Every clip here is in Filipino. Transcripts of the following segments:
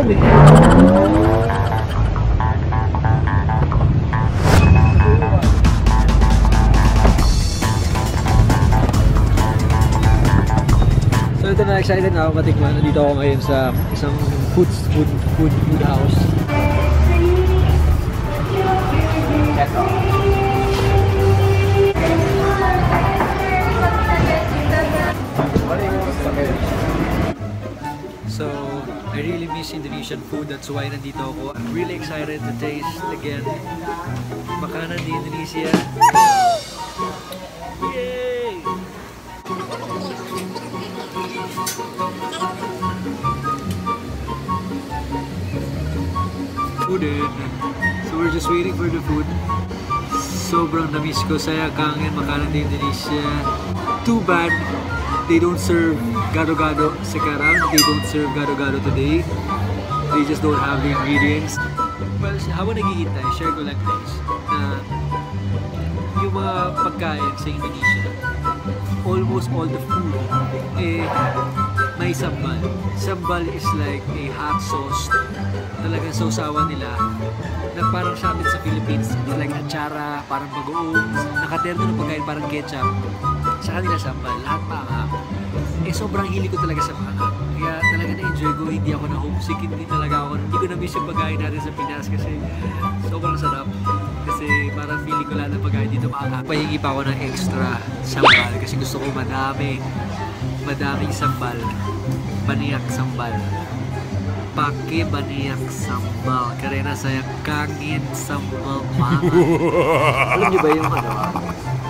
yun eh. So ito na, excited na ako matikman. Nandito ako ngayon sa isang food house. So, I really miss Indonesian food. That's why nandito ako. I'm really excited to taste again makanan di Indonesia. Yay! Food in. So we're just waiting for the food. Sobrang na-miss ko. Saya kangen makanan di Indonesia. Too bad they don't serve gado-gado sekarang. They don't serve gado-gado today. They just don't have the ingredients. Well, habang nag-iintay, share ko lang guys na yung mga pagkain sa Indonesia, almost all the food may sambal. Sambal is like a hot sauce. Talagang sausawan nila na parang sa atin sa Philippines, like atsara, parang bagoong, nakaterno ng pagkain parang ketchup. Sa kanila sambal, lahat maanghang. Sobrang hili ko talaga sa maanghang. Kaya talaga na-enjoy ko, hindi ako na homesick, hindi ko na-miss yung pagkain natin sa Pinas kasi sobrang sarap. Kasi parang feeling ko lahat ng pagkain dito maanghang. Pahingi pa ako ng extra sambal kasi gusto ko madaming sambal. Baniyak sambal. Pake baniyak sambal. Karena saya kangen sambal banget. Alam niyo ba yung mga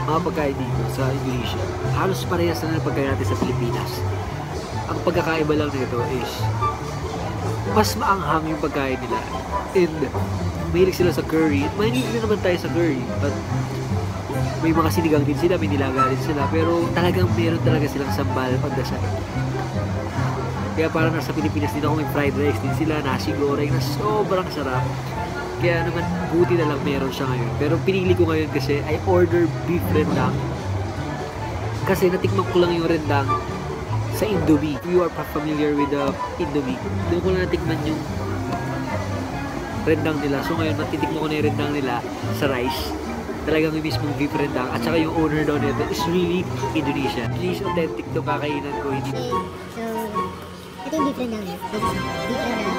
pagkain dito sa Indonesia? Halos parehas na ng pagkain natin sa Pilipinas. Ang pagkakaiba lang nito is mas maanghang yung pagkain nila. And mahilig sila sa curry. Mahilig din naman tayo sa curry. But may mga sinigang din sila, may nilaga din sila. Pero talagang meron talaga silang sambal pagdasal. Kaya parang nasa Pilipinas din ako, may fried rice din sila, nasi goreng na sobrang sarap. Kaya naman buti na lang meron siya ngayon. Pero pinili ko ngayon kasi I order beef rendang. Kasi natikman ko lang yung rendang sa Indomie. If you are familiar with the Indomie, doon ko na natikman yung rendang nila. So ngayon natitikman ko na yung rendang nila sa rice. Talagang may mismong beef rendang. At saka yung owner daw nito is really Indonesian. Please authentic to kakainan ko. Hindi. Ito yung beef rendang niya. This is beef rendang.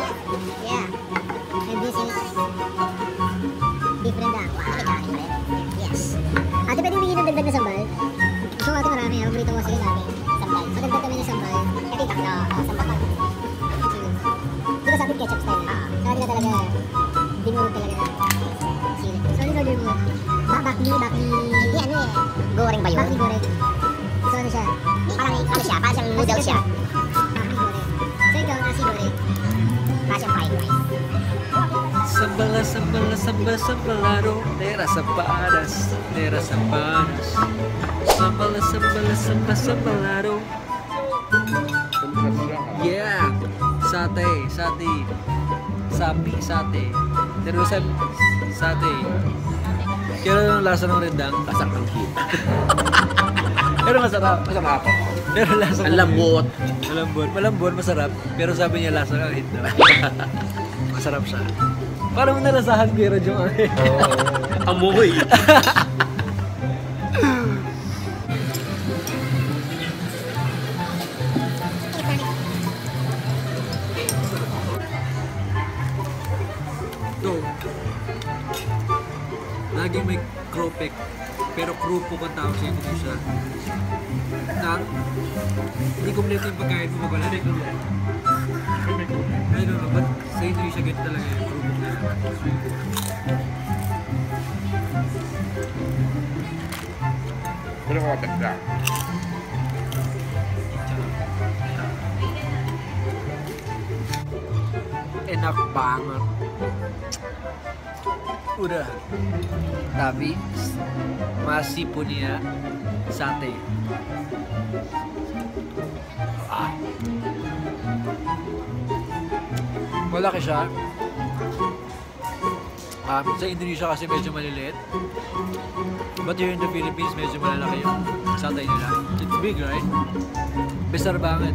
Yeah. And this is beef rendang. Wow, yes. Ate, pwede humingi ng dagdag na sambal? Gusto ko ate marami. Paborito ko sige natin. Sambal. So dagdag kami ng sambal. Ito yung takla. Sambal. Dito sa atin ketchup style na. Sa atin na talaga dinurog talaga na sili. So ano order mo? Bakmi. Hindi ano eh. Goreng ba yun? Bakmi goreng. So ano siya? Parang ano siya? Parang siyang noodle siya. Sambalaro, terasa panas. Sambalaro. Yeah, sate. Sapi, sate. Terusan sate. Kaya yung lasa ng rendang, lasang anghit. Pero masarap. Masarap. Pero lasa ng lambot. Malambot, masarap. Pero sabi niya lasa ng anghit daw. Masarap siya. Parang nalasahan ko yung radyong anghit. Amoy. Ito. Laging may kropek. Pero krupo ang tawag sa Indonesia. Na hindi kompleto yung pagkain mo magwala. I don't know, but sa Indonesia ganito talaga yung krupo na. Wala ko kapagda. Enak banget. Udah. Tapi masih punya sate. Malaki siya. Sa Indonesia kasi medyo maliliit. But here in the Philippines, medyo malalaki yung sate nila. It's big, right? Besar banget.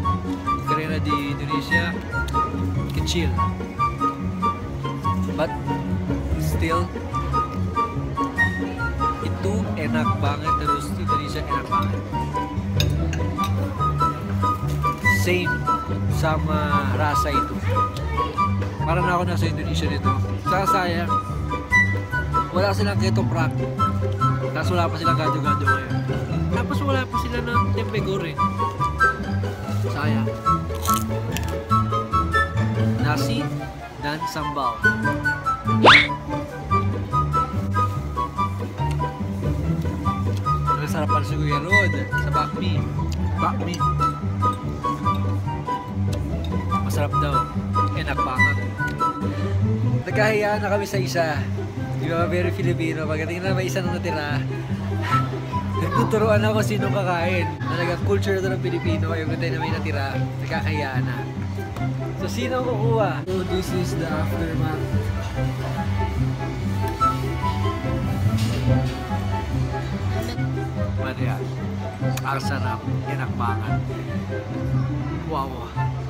Karena di Indonesia, to chill. But still, itu enak banget terus Indonesia enak banget. Same sama rasa itu. Parang ako nasa Indonesia nito. Saka sayang, wala silang ketoprak. Tapos wala pa silang gado-gado ngayon. Tapos wala pa sila ng tempe goreng. Sayang. Nasi dan sambal. Ang sarapan sa Kuya Rod sa bakmi. Bakmi. Masarap daw. Enak banget. Nagkahiyaan na kami sa isa. Di ba, very Filipino. Pagdating na may isa nang natira, nagtuturuan ako sino kakain. Talagang culture ito ng Pilipino. Yung tayo na may natira, nagkakahiyaan na. So, sino ang kukuha? So, this is the aftermath. Madaya. Ang sarap. Enak banget. Wow.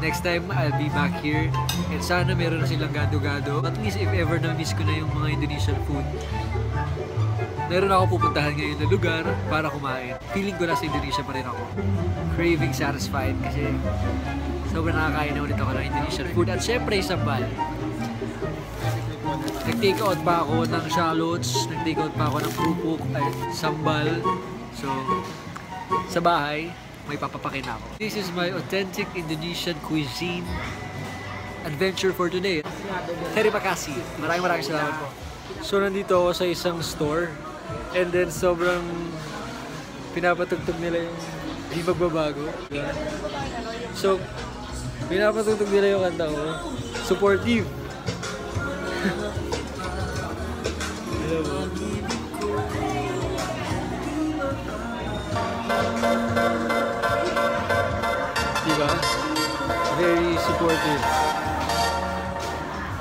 Next time, I'll be back here. And sana meron na silang gado-gado. At least if ever na-miss ko na yung mga Indonesian food, meron ako pupuntahan ngayon na lugar para kumain. Feeling ko na sa Indonesia pa rin ako. Craving satisfied kasi sobrang nakakain na ulit ako ng Indonesian food. At syempre, sambal. Nag-take out pa ako ng shallots, nag-take out pa ako ng krupuk, ay sambal. So, sa bahay, may papapakin ako. This is my authentic Indonesian cuisine adventure for today. Terima kasih. Maraming salamat po. So, nandito ako sa isang store and then sobrang pinapatugtog nila yung di magbabago. So, pinapatugtog nila yung kanta ko. Supportive. Hello po. Diba? Very supportive.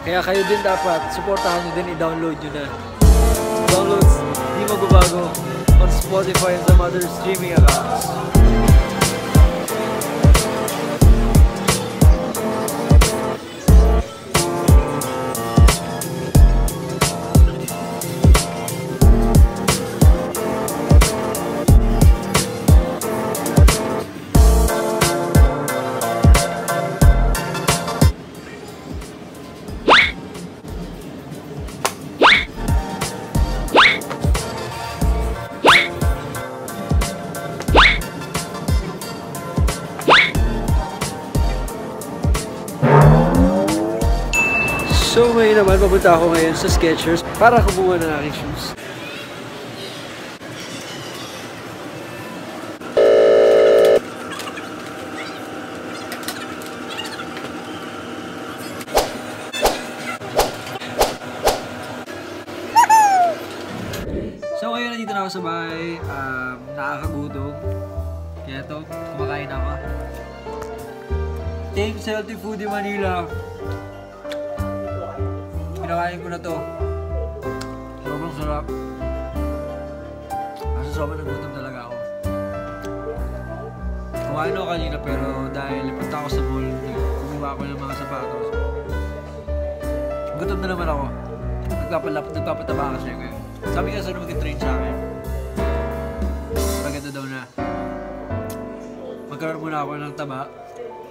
Kaya kayo din dapat, supportahan nyo din, i-download nyo na. Downloads, di magbabago on Spotify and some other streaming accounts. So ngayon naman, papunta ako ngayon sa Skechers para kumuha ng aking shoes. So ngayon, nandito na ako sa bahay, nakakagutom. Kaya ito, kumakain ako. Thanks Healthy Foodie Manila. Pinakain ko na to. Sobrang sarap. Kasi sobrang nagutom talaga ako. Kumain ako kanina pero dahil punta ako sa mall, kumuha ako ng mga sapatos. Gutom na naman ako. Nagpapataba kasi ako. Sabi ka saan mag-train sa akin. Pagkita daw na magkaroon muna ako ng taba.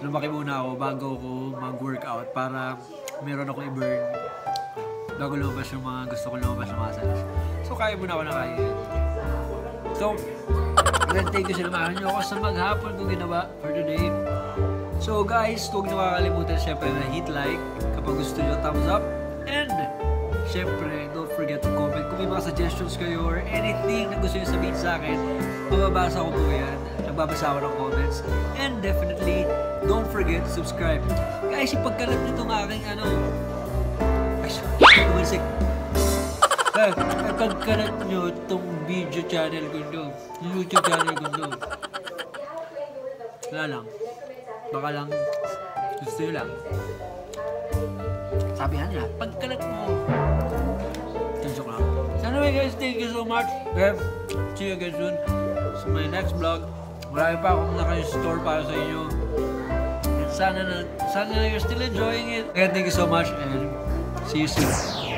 Lumaki muna ako bago ako mag-workout para meron akong i-burn. Bago lumabas yung mga gusto ko lumabas ng muscles. So, kaya muna ako na kaya. So, again, thank you sa namahan nyo ako sa maghapon kong ginawa for today. So, guys, huwag nyo kakalimutan syempre na hit like kapag gusto nyo, thumbs up. And, syempre, don't forget to comment. Kung may mga suggestions kayo or anything na gusto nyo sabihin sa akin, mababasa ko po yan. Nagbabasa ako ng comments. And definitely, don't forget to subscribe. Guys, ipagkalat nyo itong aking pagkalat nyo itong video channel ko doon. YouTube channel ko doon. Wala lang. Baka lang gusto nyo lang. Sabihan nila, pagkalat mo. Joke lang. Anyway guys, thank you so much. Okay, see you again soon sa my next vlog. Marami pa akong naka-store para sa inyo. And Sana you're still enjoying it. Again, thank you so much and see you soon.